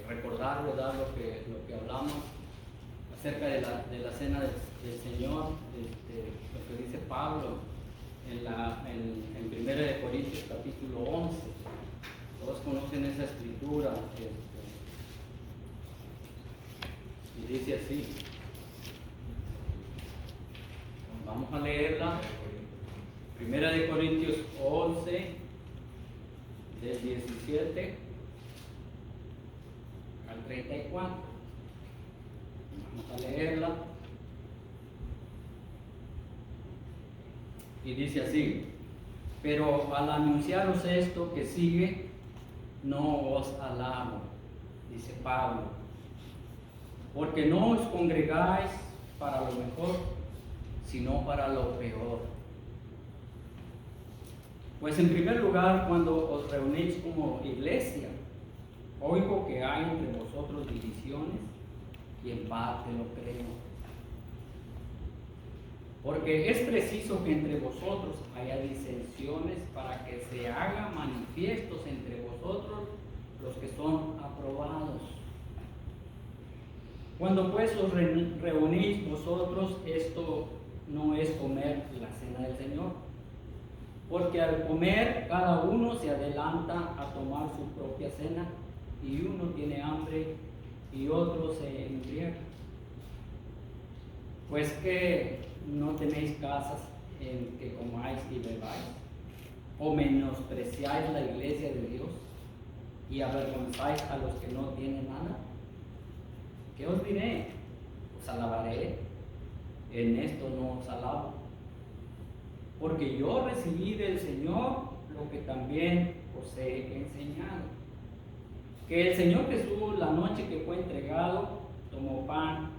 recordar, ¿verdad?, lo que hablamos acerca de la cena del Señor, lo que dice Pablo en 1 de Corintios capítulo 11. Todos conocen esa escritura, y dice así. Vamos a leerla. 1 de Corintios 11, del 17 al 34. Vamos a leerla. Y dice así: pero al anunciaros esto que sigue, no os alabo, dice Pablo, porque no os congregáis para lo mejor, sino para lo peor. Pues en primer lugar, cuando os reunís como iglesia, oigo que hay entre vosotros divisiones, y en parte lo creo. Porque es preciso que entre vosotros haya disensiones para que se hagan manifiestos entre vosotros los que son aprobados. Cuando pues os reunís vosotros, esto no es comer la cena del Señor, porque al comer cada uno se adelanta a tomar su propia cena, y uno tiene hambre y otro se embriaga. Pues que no tenéis casas en que comáis y bebáis, o menospreciáis la iglesia de Dios y avergonzáis a los que no tienen nada. ¿Qué os diré? Os alabaré. En esto no os alabo, porque yo recibí del Señor lo que también os he enseñado, que el Señor Jesús, la noche que fue entregado, tomó pan,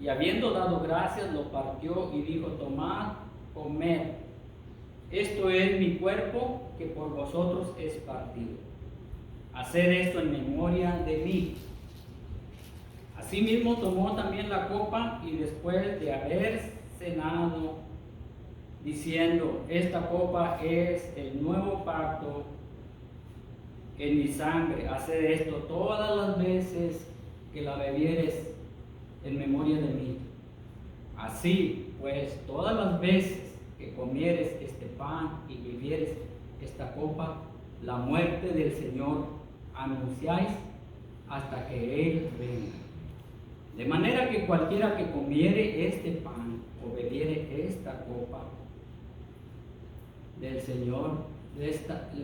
y habiendo dado gracias, lo partió y dijo: tomad, comed, esto es mi cuerpo que por vosotros es partido. Haced esto en memoria de mí. Asimismo tomó también la copa, y después de haber cenado, diciendo: esta copa es el nuevo pacto en mi sangre. Haced esto todas las veces que la bebiereis en memoria de mí. Así pues, todas las veces que comieres este pan y bebieres esta copa, la muerte del Señor anunciáis hasta que Él venga. De manera que cualquiera que comiere este pan o bebiere esta copa del Señor,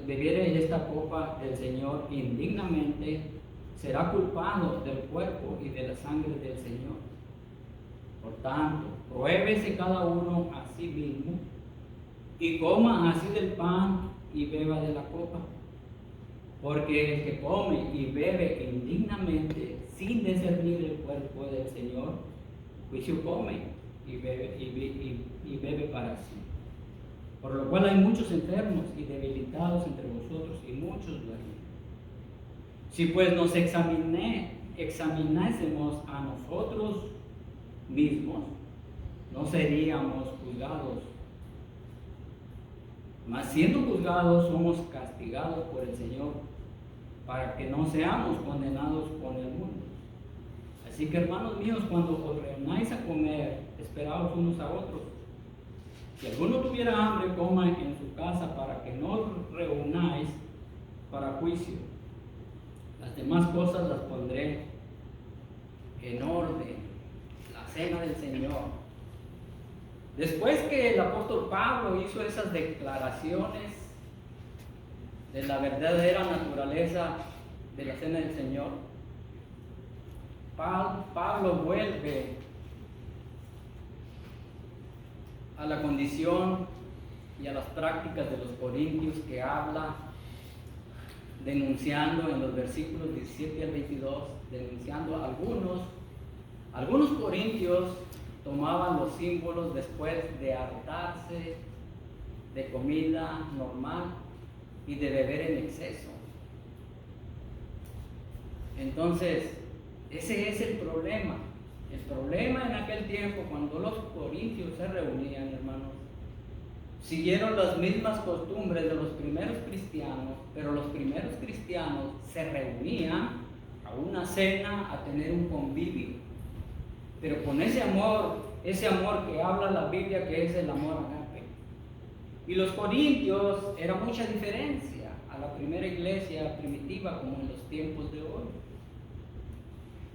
bebiere esta copa del Señor indignamente, será culpado del cuerpo y de la sangre del Señor. Por tanto, pruébese cada uno a sí mismo, y coma así del pan y beba de la copa. Porque el que come y bebe indignamente, sin discernir el cuerpo del Señor, juicio come y bebe para sí. Por lo cual hay muchos enfermos y debilitados entre vosotros, y muchos duermen. Si pues nos examinásemos a nosotros mismos, no seríamos juzgados. Mas siendo juzgados, somos castigados por el Señor, para que no seamos condenados con el mundo. Así que, hermanos míos, cuando os reunáis a comer, esperaos unos a otros. Si alguno tuviera hambre, coma en su casa, para que no os reunáis para juicio. Las demás cosas las pondré en orden. La cena del Señor. Después que el apóstol Pablo hizo esas declaraciones de la verdadera naturaleza de la cena del Señor, Pablo vuelve a la condición y a las prácticas de los corintios que habla, denunciando en los versículos 17 al 22, denunciando a algunos corintios tomaban los símbolos después de hartarse de comida normal y de beber en exceso. Entonces, ese es el problema. El problema en aquel tiempo, cuando los corintios se reunían, hermanos, siguieron las mismas costumbres de los primeros cristianos, pero los primeros cristianos se reunían a una cena, a tener un convivio, pero con ese amor que habla la Biblia, que es el amor agape. Y los corintios era mucha diferencia a la primera iglesia primitiva, como en los tiempos de hoy.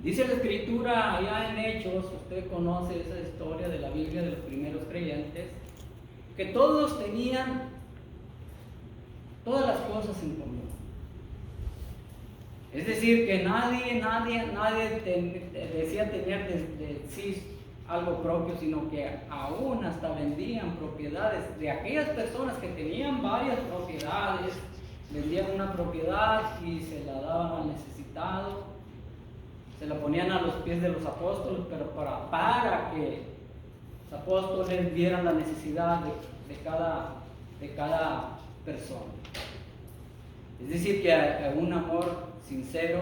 Dice la Escritura allá en Hechos, usted conoce esa historia de la Biblia de los primeros creyentes, que todos tenían todas las cosas en común. Es decir, que nadie decía tener de sí algo propio, sino que aún hasta vendían propiedades de aquellas personas que tenían varias propiedades, vendían una propiedad y se la daban al necesitado, se la ponían a los pies de los apóstoles, pero para que los apóstoles vieran la necesidad de cada persona. Es decir, que un amor sincero,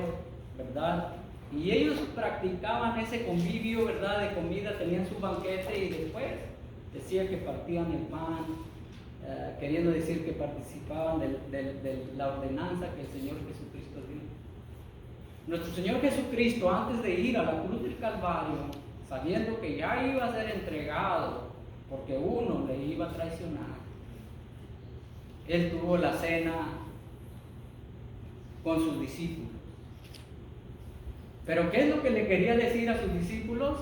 ¿verdad? Y ellos practicaban ese convivio, ¿verdad? De comida, tenían su banquete y después decía que partían el pan, queriendo decir que participaban de la ordenanza que el Señor Jesucristo dio. Nuestro Señor Jesucristo, antes de ir a la cruz del Calvario, sabiendo que ya iba a ser entregado porque uno le iba a traicionar, Él tuvo la cena con sus discípulos. Pero ¿qué es lo que le quería decir a sus discípulos?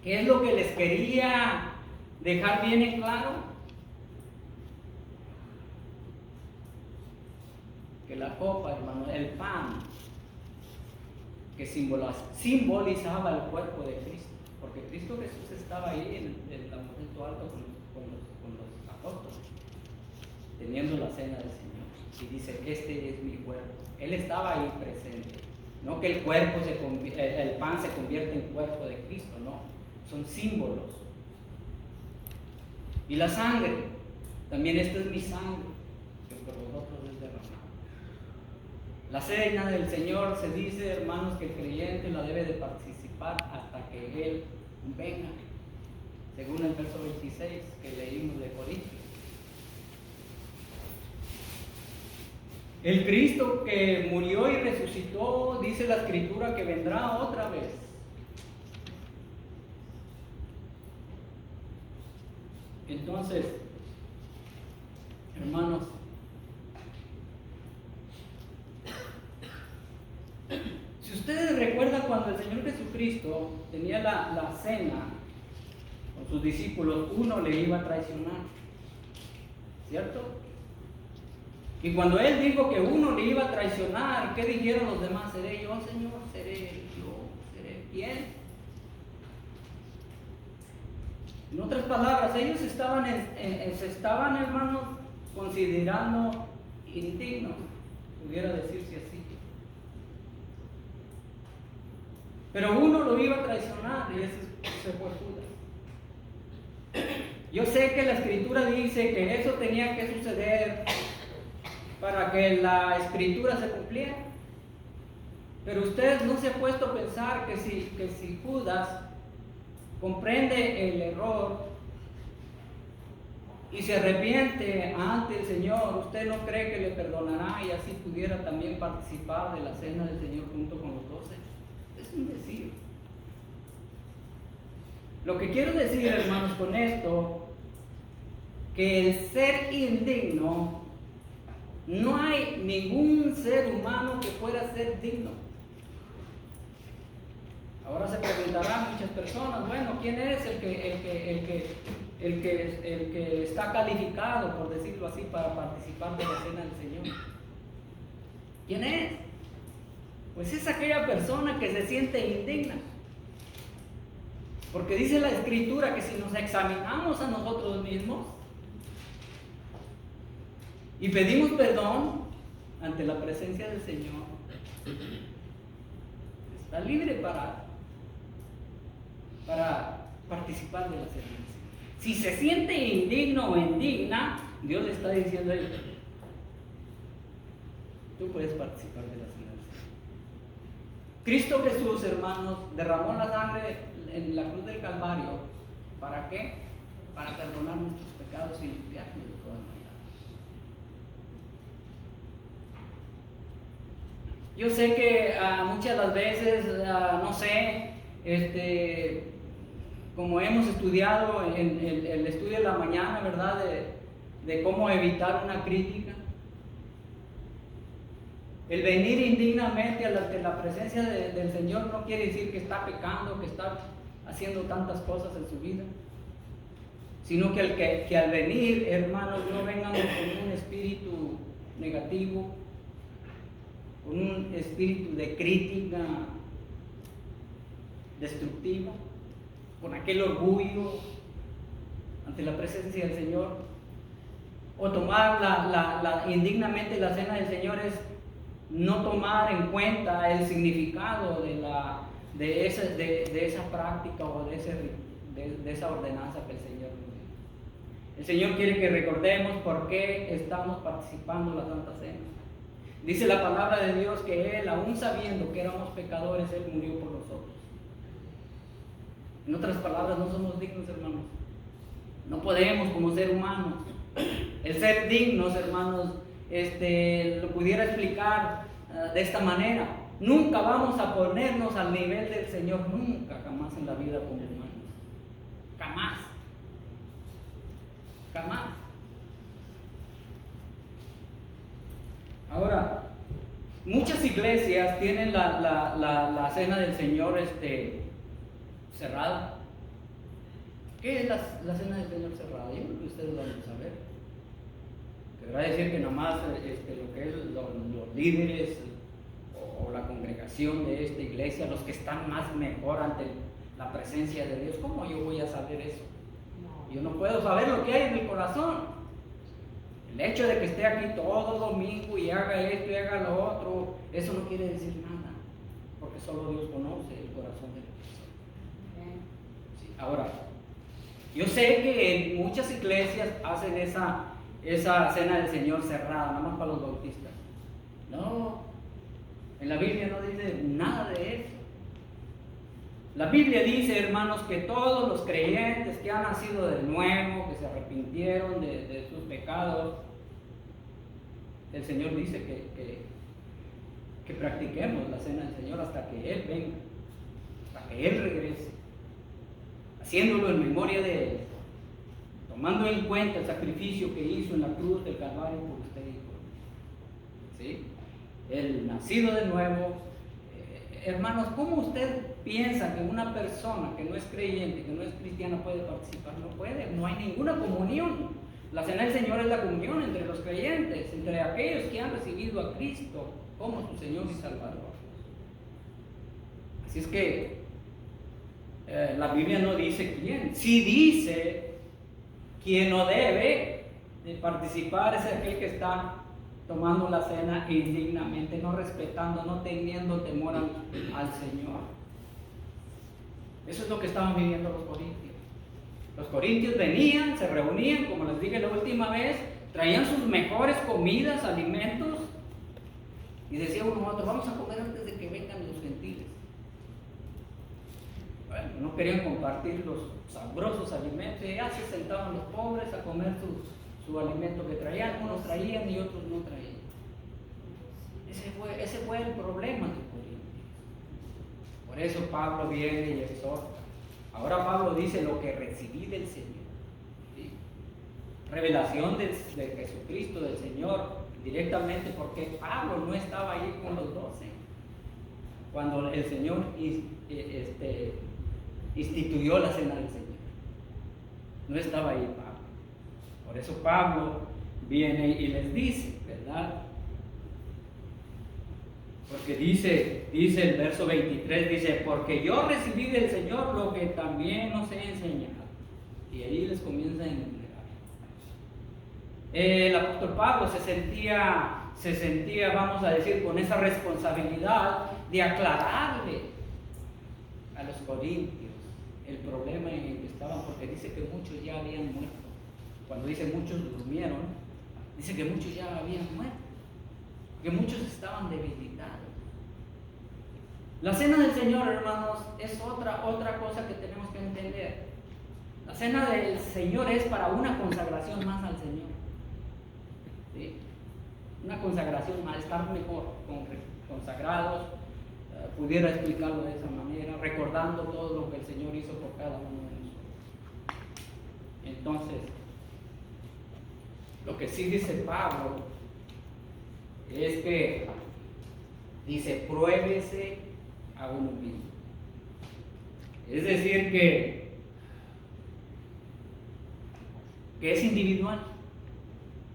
¿Qué es lo que les quería dejar bien en claro? Que la copa, hermano, el pan, que simbolizaba el cuerpo de Cristo, porque Cristo Jesús estaba ahí en el aposento alto con los apóstoles, teniendo la cena del Señor, y dice, este es mi cuerpo. Él estaba ahí presente, no que el pan se convierte en cuerpo de Cristo, no, son símbolos. Y la sangre, también esta es mi sangre, que por vosotros es derramada. La cena del Señor se dice, hermanos, que el creyente la debe de participar hasta que Él venga, según el verso 26 que leímos de Corintios. El Cristo que murió y resucitó, dice la Escritura que vendrá otra vez. Entonces, hermanos, si ustedes recuerdan cuando el Señor Jesucristo tenía la cena con sus discípulos, uno le iba a traicionar, ¿cierto? Y cuando Él dijo que uno le iba a traicionar, ¿qué dijeron los demás? ¿Seré yo, Señor? ¿Seré yo? ¿Seré quién? En otras palabras, ellos se estaban, hermanos, considerando indignos, pudiera decirse así. Pero uno lo iba a traicionar y ese fue Judas. Yo sé que la Escritura dice que eso tenía que suceder para que la Escritura se cumpliera. Pero usted no se ha puesto a pensar que si Judas comprende el error y se arrepiente ante el Señor, ¿usted no cree que le perdonará y así pudiera también participar de la cena del Señor junto con los 12? Es un decir. Lo que quiero decir, hermanos, con esto, que el ser indigno, no hay ningún ser humano que pueda ser digno. Ahora se preguntarán muchas personas, bueno, ¿quién es el que está calificado, por decirlo así, para participar de la cena del Señor? ¿Quién es? Pues es aquella persona que se siente indigna. Porque dice la Escritura que si nos examinamos a nosotros mismos y pedimos perdón ante la presencia del Señor, está libre para participar de la cena. Si se siente indigno o indigna, Dios le está diciendo a él, tú puedes participar de la cena. Cristo Jesús, hermanos, derramó la sangre en la cruz del Calvario. ¿Para qué? Para perdonar nuestros pecados y limpiarnos de toda maldad. Yo sé que muchas de las veces, no sé, como hemos estudiado en el estudio de la mañana, ¿verdad? De cómo evitar una crítica. El venir indignamente ante la presencia del Señor no quiere decir que está pecando, que está haciendo tantas cosas en su vida, sino que al venir, hermanos, no vengan con un espíritu negativo, con un espíritu de crítica destructiva, con aquel orgullo ante la presencia del Señor, o tomar indignamente la cena del Señor es no tomar en cuenta el significado de esa práctica o de esa ordenanza que el Señor nos dio. El Señor quiere que recordemos por qué estamos participando en la Santa Cena. Dice la palabra de Dios que Él, aún sabiendo que éramos pecadores, Él murió por nosotros. En otras palabras, no somos dignos, hermanos. No podemos como ser humanos. El ser dignos, hermanos, lo pudiera explicar de esta manera. Nunca vamos a ponernos al nivel del Señor, nunca, jamás en la vida como humanos. Jamás. Jamás. Ahora, muchas iglesias tienen la cena del Señor cerrada. ¿Qué es la cena del Señor cerrada? Yo creo que ustedes van a saber. Querrá decir que nomás lo que es los líderes o la congregación de esta iglesia, los que están más mejor ante la presencia de Dios. ¿Cómo yo voy a saber eso? Yo no puedo saber lo que hay en mi corazón. El hecho de que esté aquí todo domingo y haga esto y haga lo otro, eso no quiere decir nada, porque solo Dios conoce el corazón de la persona. Sí, ahora, yo sé que en muchas iglesias hacen esa cena del Señor cerrada, nada más para los bautistas. No, en la Biblia no dice nada de eso. La Biblia dice, hermanos, que todos los creyentes que han nacido de nuevo, que se arrepintieron de sus pecados, el Señor dice que practiquemos la cena del Señor hasta que Él venga, hasta que Él regrese, haciéndolo en memoria de Él, tomando en cuenta el sacrificio que hizo en la cruz del Calvario por usted y por mí. ¿Sí? El nacido de nuevo. Hermanos, ¿cómo usted piensa que una persona que no es creyente, que no es cristiana puede participar? No puede, no hay ninguna comunión. La cena del Señor es la comunión entre los creyentes, entre aquellos que han recibido a Cristo como su Señor y Salvador. Así es que la Biblia no dice quién. Sí dice quien no debe de participar es aquel que está tomando la cena indignamente, no respetando, no teniendo temor al Señor. Eso es lo que estaban viviendo los corintios. Los corintios venían, se reunían, como les dije la última vez, traían sus mejores comidas, alimentos, y decía uno a otro, vamos a comer antes de que vengan los gentiles. Bueno, no querían compartir los sabrosos alimentos, y ya se sentaban los pobres a comer su alimento que traían. Unos traían y otros no traían. Ese fue el problema de Corintios. Por eso Pablo viene y exhorta. Ahora Pablo dice lo que recibí del Señor. ¿Sí? Revelación de Jesucristo, del Señor, directamente, porque Pablo no estaba ahí con los 12 cuando el Señor instituyó la cena del Señor. No estaba ahí Pablo. Por eso Pablo viene y les dice, ¿verdad? Porque dice el verso 23, dice, porque yo recibí del Señor lo que también os he enseñado. Y ahí les comienza a enumerar. El apóstol Pablo se sentía, vamos a decir, con esa responsabilidad de aclararle a los corintios el problema en el que estaban, porque dice que muchos ya habían muerto. Cuando dice muchos durmieron, dice que muchos ya habían muerto, que muchos estaban debilitados. La cena del Señor, hermanos, es otra cosa que tenemos que entender. La cena del Señor es para una consagración más al Señor. ¿Sí? Una consagración más, estar mejor consagrados, pudiera explicarlo de esa manera, recordando todo lo que el Señor hizo por cada uno de nosotros. Entonces, lo que sí dice Pablo es que dice, pruébese a uno mismo. Es decir, que es individual.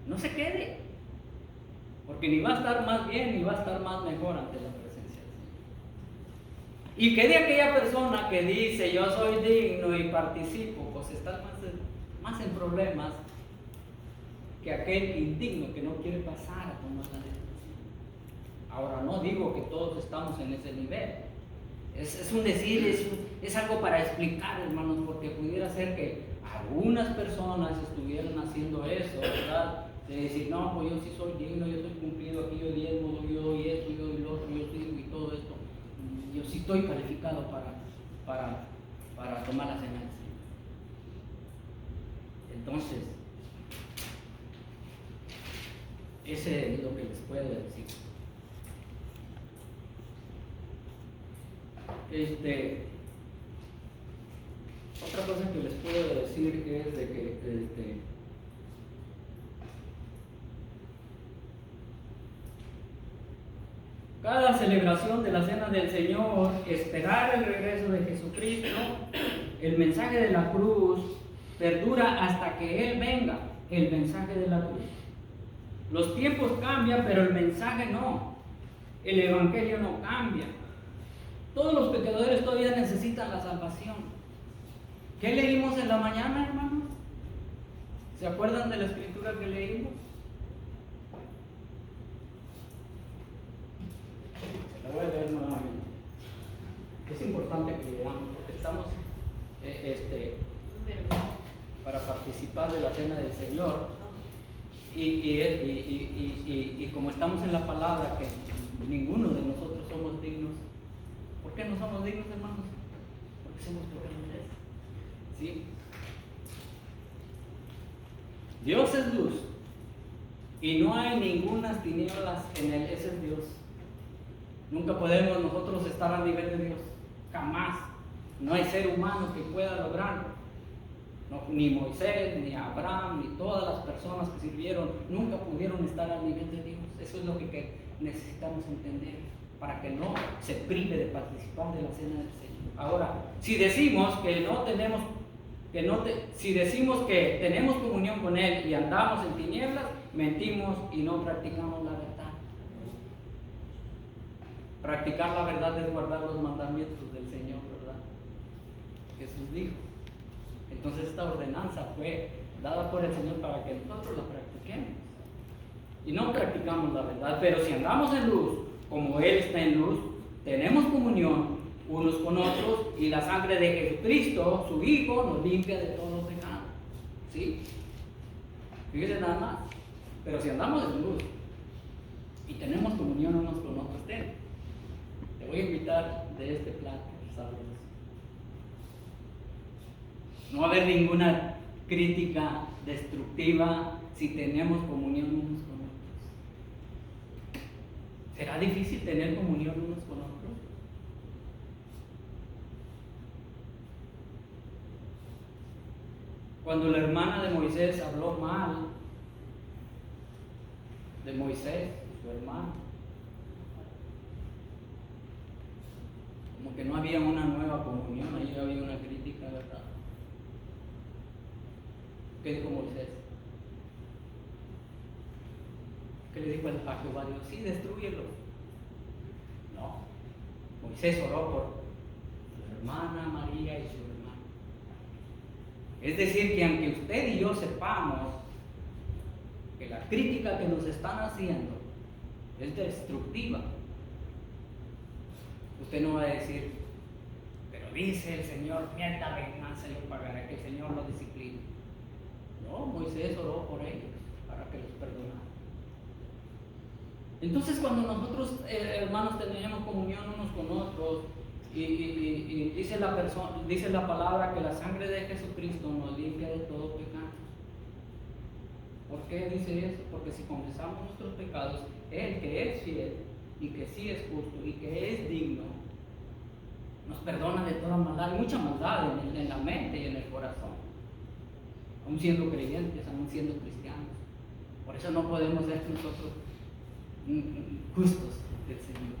No se quede, porque ni va a estar más bien ni va a estar más mejor ante la presencia del Señor. Y que de aquella persona que dice yo soy digno y participo, pues está más en problemas que aquel indigno que no quiere pasar a tomar la decisión. Ahora, no digo que todos estamos en ese nivel. Es un decir, es algo para explicar, hermanos, porque pudiera ser que algunas personas estuvieran haciendo eso, ¿verdad? De decir, no, pues yo sí soy digno, yo estoy cumplido aquí, yo diezmo, yo doy esto, yo doy lo otro, yo sirvo y todo esto. Yo sí estoy calificado para tomar la cena del Señor. Entonces, ese es lo que les puedo decir. Otra cosa que les puedo decir que es de que cada celebración de la Cena del Señor, esperar el regreso de Jesucristo, el mensaje de la cruz, perdura hasta que Él venga, el mensaje de la cruz. Los tiempos cambian, pero el mensaje no. El Evangelio no cambia. Todos los pecadores todavía necesitan la salvación. ¿Qué leímos en la mañana, hermanos? ¿Se acuerdan de la escritura que leímos? Se la voy a leer nuevamente. Es importante que leamos porque estamos para participar de la cena del Señor y como estamos en la palabra que ninguno de nosotros somos dignos. ¿Por qué no somos dignos, hermanos? Porque somos pecadores. ¿Sí? Dios es luz y no hay ninguna tinieblas en Él. Ese es Dios. Nunca podemos nosotros estar a nivel de Dios. Jamás. No hay ser humano que pueda lograrlo. No, ni Moisés, ni Abraham, ni todas las personas que sirvieron nunca pudieron estar al nivel de Dios. Eso es lo que necesitamos entender para que no se prive de participar de la cena del Señor. Ahora, si decimos que no tenemos, si decimos que tenemos comunión con Él y andamos en tinieblas, mentimos y no practicamos la verdad. Practicar la verdad es guardar los mandamientos del Señor, ¿verdad? Jesús dijo. Entonces esta ordenanza fue dada por el Señor para que nosotros la practiquemos. Y no practicamos la verdad, pero si andamos en luz, como Él está en luz, tenemos comunión unos con otros y la sangre de Jesucristo, su Hijo, nos limpia de todo pecado. ¿Sí? Fíjense nada más. Pero si andamos en luz y tenemos comunión unos con otros, te voy a invitar de este plato sabroso. No va a haber ninguna crítica destructiva si tenemos comunión unos con otros. ¿Será difícil tener comunión unos con otros? Cuando la hermana de Moisés habló mal de Moisés, su hermano, como que no había una nueva comunión, ahí había una crítica, ¿verdad? ¿Qué dijo Moisés? ¿Qué le dijo a Jehová Dios? Sí, destrúyelo. No. Moisés oró por su hermana María y su hermano. Es decir, que aunque usted y yo sepamos que la crítica que nos están haciendo es destructiva, usted no va a decir, pero dice el Señor, mierda venganza yo pagaré, que el Señor lo discipline. No, Moisés oró por ellos para que los perdonara. Entonces, cuando nosotros, hermanos, tenemos comunión unos con otros y dice la palabra que la sangre de Jesucristo nos limpia de todo pecado. ¿Por qué dice eso? Porque si confesamos nuestros pecados, Él que es fiel y que sí es justo y que es digno, nos perdona de toda maldad. Hay mucha maldad en la mente y en el corazón, aún siendo creyentes, aún siendo cristianos. Por eso no podemos ser nosotros justos del Señor,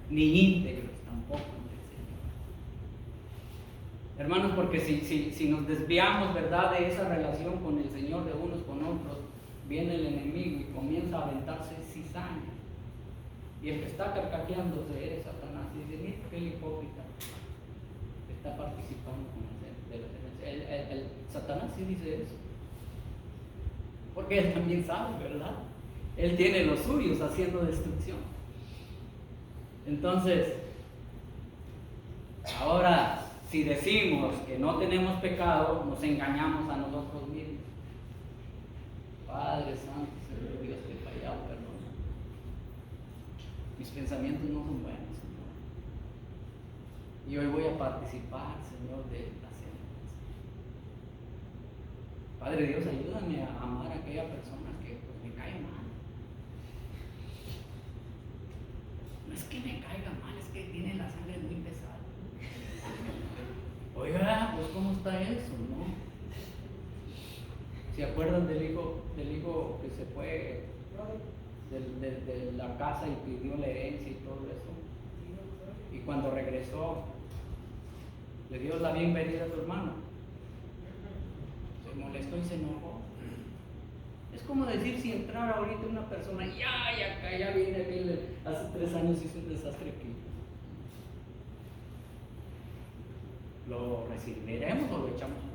ni íntegros tampoco del Señor. Hermanos, porque si nos desviamos, ¿verdad?, de esa relación con el Señor, de unos con otros, viene el enemigo y comienza a aventarse cizaña. Y el que está carcajeándose es Satanás. Y dice, mira qué hipócrita está participando con el Satanás sí dice eso. Porque él también sabe, ¿verdad? Él tiene los suyos haciendo destrucción. Entonces, ahora, si decimos que no tenemos pecado, nos engañamos a nosotros mismos. Padre Santo, Señor Dios, te he fallado, perdón. Mis pensamientos no son buenos, Señor. Y hoy voy a participar, Señor, de la cena. Padre Dios, ayúdame a amar a aquella persona que pues, me cae mal. No es que me caiga mal, es que tiene la sangre muy pesada. Oiga, pues ¿cómo está eso, no? ¿Se acuerdan del hijo que se fue de la casa y pidió la herencia y todo eso? Y cuando regresó, le dio la bienvenida a su hermano. Se molestó y se enojó. Es como decir si entrara ahorita una persona y ya viene aquel, hace 3 años hizo un desastre aquí. ¿Lo recibiremos o lo echamos fuera?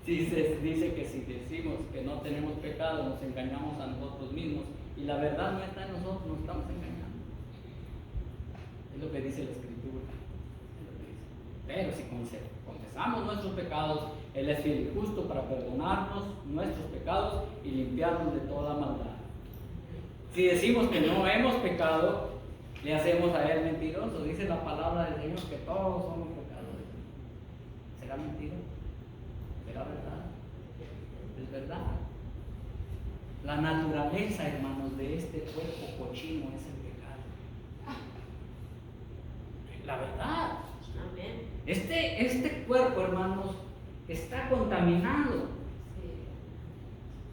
Dice que si decimos que no tenemos pecado, nos engañamos a nosotros mismos y la verdad no está en nosotros, nos estamos engañando. Es lo que dice la Escritura. Pero si confesamos nuestros pecados, Él es fiel y justo para perdonarnos nuestros pecados y limpiarnos de toda maldad. Si decimos que no hemos pecado, le hacemos a Él mentiroso. Dice la palabra del Señor que todos somos pecadores. ¿Será mentira? ¿Será verdad? Es verdad. La naturaleza, hermanos, de este cuerpo cochino es el pecado. La verdad. Amén. Este cuerpo, hermanos, está contaminado.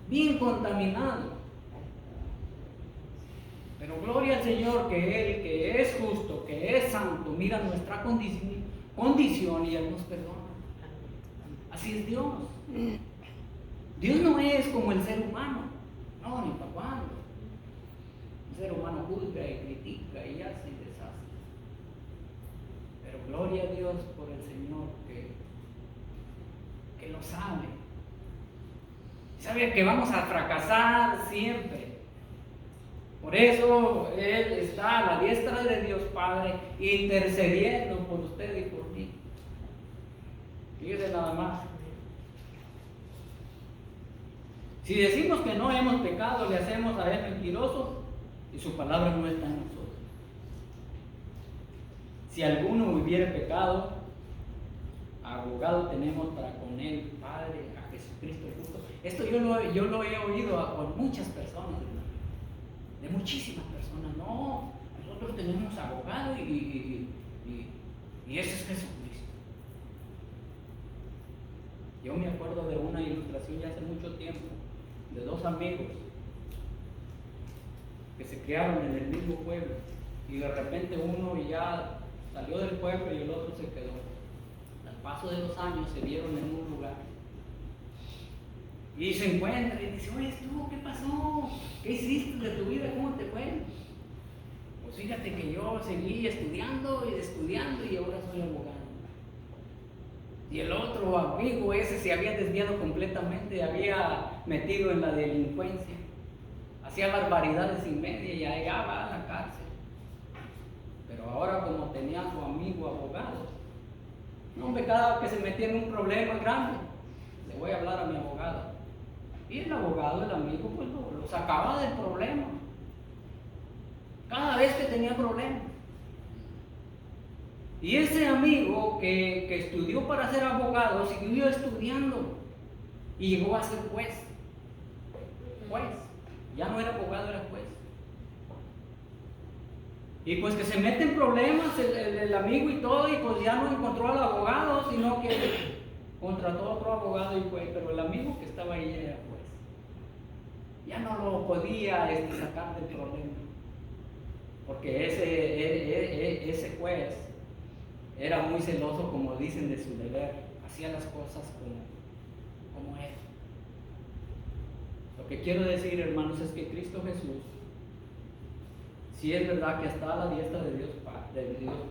Bien contaminado. Pero gloria al Señor que Él, que es justo, que es santo, mira nuestra condición y Él nos perdona. Así es Dios. Dios no es como el ser humano. No, ni para cuándo. El ser humano juzga y critica y hace y deshace. Pero gloria a Dios por el Señor que lo sabe. Sabe que vamos a fracasar siempre. Por eso Él está a la diestra de Dios Padre intercediendo por usted y por mí. Fíjese nada más. Si decimos que no hemos pecado, le hacemos a Él mentiroso y su palabra no está en nosotros. Si alguno hubiere pecado, abogado tenemos para con Él, Padre, a Jesucristo el justo. Esto yo lo he oído con muchas personas, hermano. De muchísimas personas. No, nosotros tenemos abogado y ese es Jesucristo. Yo me acuerdo de una ilustración ya hace mucho tiempo, de 2 amigos que se criaron en el mismo pueblo y de repente uno ya salió del pueblo y el otro se quedó. Al paso de los años se vieron en un lugar y se encuentran y dicen, oye, tú, ¿qué pasó? ¿Qué hiciste de tu vida? ¿Cómo te fue? Pues fíjate que yo seguí estudiando y ahora soy abogado. Y el otro amigo ese se había desviado completamente, había metido en la delincuencia, hacía barbaridades sin media y allá va a la cárcel. Pero ahora como tenía a su amigo abogado, no, hombre, cada que se metía en un problema grande, le voy a hablar a mi abogado. Y el abogado, el amigo, pues lo sacaba del problema. Cada vez que tenía problemas. Y ese amigo que estudió para ser abogado, siguió estudiando y llegó a ser juez. Ya no era abogado, era juez. Y pues que se mete en problemas el amigo y todo, y pues ya no encontró al abogado, sino que contrató a otro abogado y fue, pero el amigo que estaba ahí era juez. Ya no lo podía sacar del problema, porque ese juez era muy celoso, como dicen, de su deber, hacía las cosas como era. Lo que quiero decir, hermanos, es que Cristo Jesús, si es verdad que está a la diestra de Dios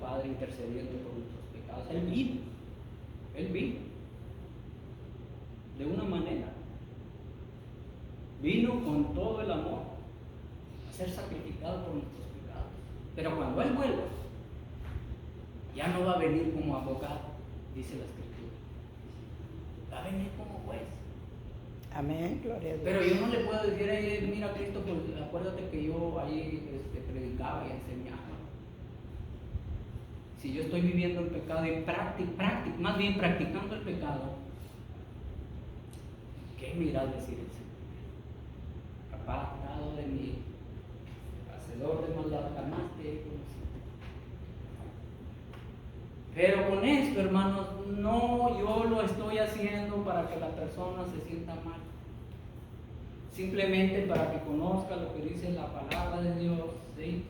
Padre intercediendo por nuestros pecados, Él vino de una manera, vino con todo el amor a ser sacrificado por nuestros pecados. Pero cuando Él vuelva, ya no va a venir como abogado, dice la Escritura, va a venir como juez. Amén, gloria a Dios. Pero yo no le puedo decir, mira Cristo, pues acuérdate que yo ahí predicaba y enseñaba. Si yo estoy viviendo el pecado y más bien practicando el pecado, ¿qué me irá a decir el Señor? Apartado de mí, hacedor de maldad, jamás te he conocido. Pero con esto, hermanos, no yo lo estoy haciendo para que la persona se sienta mal. Simplemente para que conozca lo que dice la palabra de Dios, ¿sí?,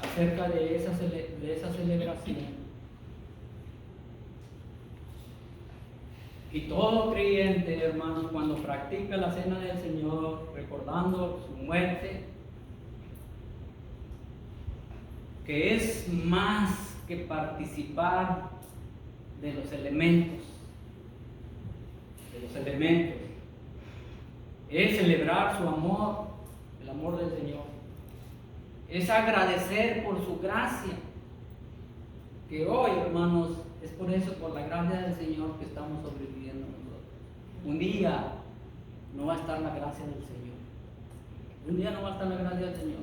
acerca de esa celebración. Y todo creyente, hermanos, cuando practica la cena del Señor, recordando su muerte, que es más que participar de los elementos, es celebrar su amor, el amor del Señor, es agradecer por su gracia, que hoy, hermanos, es por eso, por la gracia del Señor, que estamos sobreviviendo nosotros. Un día no va a estar la gracia del Señor, un día no va a estar la gracia del Señor.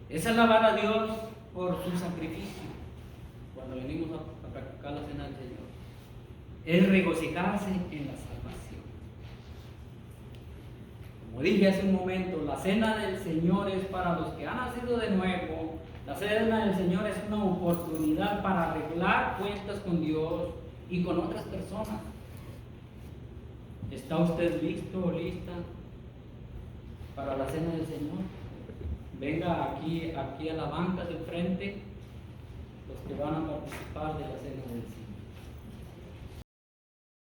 Es alabar a Dios por su sacrificio cuando venimos a practicar la cena del Señor. Es regocijarse en la salvación. Como dije hace un momento, la cena del Señor es para los que han nacido de nuevo. La cena del Señor es una oportunidad para arreglar cuentas con Dios y con otras personas. ¿Está usted listo o lista para la cena del Señor? Venga aquí a la banca del frente los que van a participar de la cena del Señor.